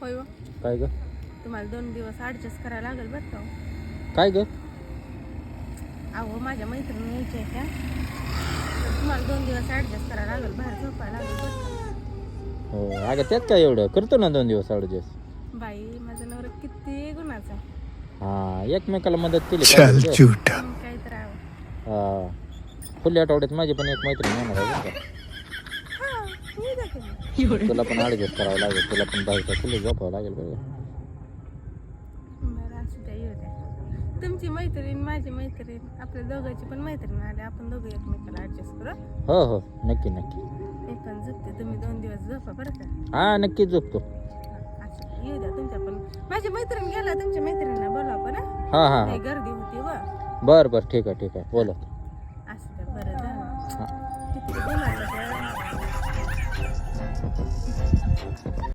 होय हो. काय ग? तुम्हाला 2 दिवस ॲडजस्ट करायला लागेल बरं का हो. काय ग? अहो माझ्या मैत्रिणी यायच्या आहेत त्या. तर तुम्हाला 2 दिवस ॲडजस्ट करायला लागेल, बाहेर झोपायला लागेल बरं का. हो अगं त्यात काय एवढं, करतो ना 2 दिवस ॲडजस्ट. बाई माझा नवरा किती गुणाचा आहे. हा एकमेकाला मदत केली चल पाहिजे. झूठा. मग काय तर आहे. हा पुढल्या आठवड्यात माझी पण एक मैत्रीण येणार आहे बरं का. हां येऊ द्या की मग. तुला पण ॲडजस्ट करावं लागेल, तुला पण बाहेरच्या खुले झोपावं लागेल बरं का. बरं असू द्या, येऊ द्या. तुमची मैत्रीण माझी मैत्रीण आपल्या दोघांची पण मैत्रीण आली, आपण दोघं एकमेकाला ॲडजस्ट करू. हो हो नक्की नक्की. मी पण झोपते, तुम्ही 2 दिवस झोपा बरं का. हा नक्कीच झोपतो. असू द्या, येऊ द्या तुमच्या पण. माझी मैत्रीण गेला, तुमच्या मैत्रिणींना बोलवा पण हा. हा हा हा लई गर्दी होती व. बरं बरं ठीक आहे बोला. असू द्या, बरं झालं. हा किती बोलायचं.